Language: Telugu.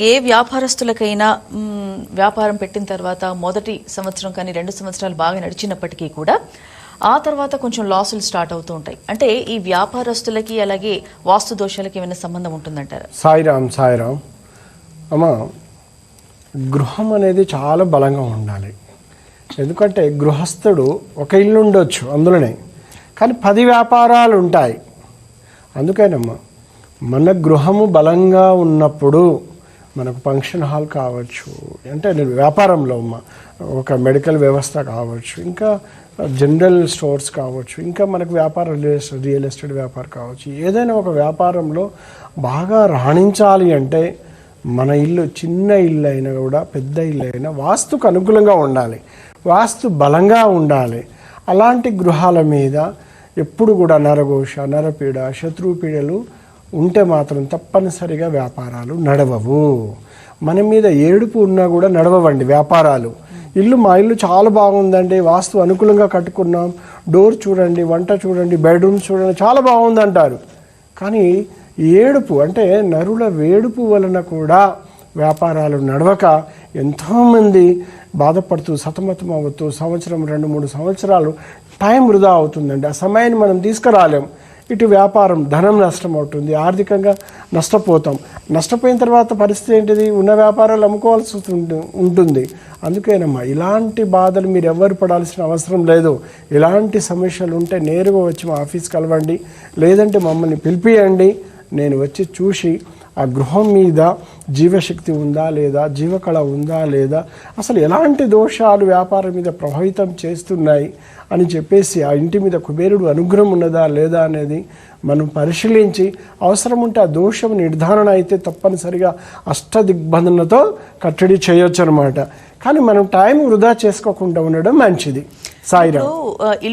ఏ వ్యాపారస్తులకైనా వ్యాపారం పెట్టిన తర్వాత మొదటి సంవత్సరం కానీ 2 సంవత్సరాలు బాగా నడిచినప్పటికీ కూడా ఆ తర్వాత కొంచెం లాసులు స్టార్ట్ అవుతూ ఉంటాయి. అంటే ఈ వ్యాపారస్తులకి అలాగే వాస్తు దోషాలకి ఏమైనా సంబంధం ఉంటుందంటారా? సాయిరామ్ అమ్మా, గృహం అనేది చాలా బలంగా ఉండాలి. ఎందుకంటే గృహస్థుడు ఒక ఇల్లు ఉండొచ్చు అందులోనే, కానీ 10 వ్యాపారాలు ఉంటాయి. అందుకేనమ్మా మన గృహము బలంగా ఉన్నప్పుడు మనకు ఫంక్షన్ హాల్ కావచ్చు, అంటే నేను వ్యాపారంలో ఒక మెడికల్ వ్యవస్థ కావచ్చు, ఇంకా జనరల్ స్టోర్స్ కావచ్చు, ఇంకా మనకు రియల్ ఎస్టేట్ వ్యాపారం కావచ్చు, ఏదైనా ఒక వ్యాపారంలో బాగా రాణించాలి అంటే మన ఇల్లు చిన్న ఇల్లు అయినా కూడా పెద్ద ఇల్లు అయినా వాస్తుకు అనుకూలంగా ఉండాలి, వాస్తు బలంగా ఉండాలి. అలాంటి గృహాల మీద ఎప్పుడు కూడా నరఘోష, నరపీడ, శత్రుపీడలు ఉంటే మాత్రం తప్పనిసరిగా వ్యాపారాలు నడవవు. మన మీద ఏడుపు ఉన్నా కూడా నడవండి వ్యాపారాలు. మా ఇల్లు చాలా బాగుందండి, వాస్తు అనుకూలంగా కట్టుకున్నాం, డోర్ చూడండి, వంట చూడండి, బెడ్రూమ్ చూడండి, చాలా బాగుంది అంటారు. కానీ ఏడుపు అంటే నరుల వేడుపు వలన కూడా వ్యాపారాలు నడవక ఎంతోమంది బాధపడుతూ సతమతం అవుతూ సంవత్సరం 2-3 సంవత్సరాలు టైం వృధా అవుతుందండి. ఆ సమయాన్ని మనం తీసుకురాలేం. ఇటు వ్యాపారం ధనం నష్టం అవుతుంది, ఆర్థికంగా నష్టపోతాం. నష్టపోయిన తర్వాత పరిస్థితి ఏంటిది? ఉన్న వ్యాపారాలు అమ్ముకోవాల్సి ఉంటుంది. అందుకేనమ్మా ఇలాంటి బాధలు మీరు ఎవరు పడాల్సిన అవసరం లేదు. ఇలాంటి సమస్యలు ఉంటే నేరుగా వచ్చి మా ఆఫీస్కి కలవండి, లేదంటే మమ్మల్ని పిలిపియండి. నేను వచ్చి చూసి ఆ గృహం మీద జీవశక్తి ఉందా లేదా, జీవకళ ఉందా లేదా, అసలు ఎలాంటి దోషాలు వ్యాపారం మీద ప్రభావితం చేస్తున్నాయి అని చెప్పేసి ఆ ఇంటి మీద కుబేరుడు అనుగ్రహం ఉన్నదా లేదా అనేది మనం పరిశీలించి అవసరం ఉంటే ఆ దోషం నిర్ధారణ అయితే తప్పనిసరిగా అష్టదిగ్బంధనతో కట్టడి చేయొచ్చు అనమాట. కానీ మనం టైం వృధా చేసుకోకుండా ఉండడం మంచిది. సాయిరామ్.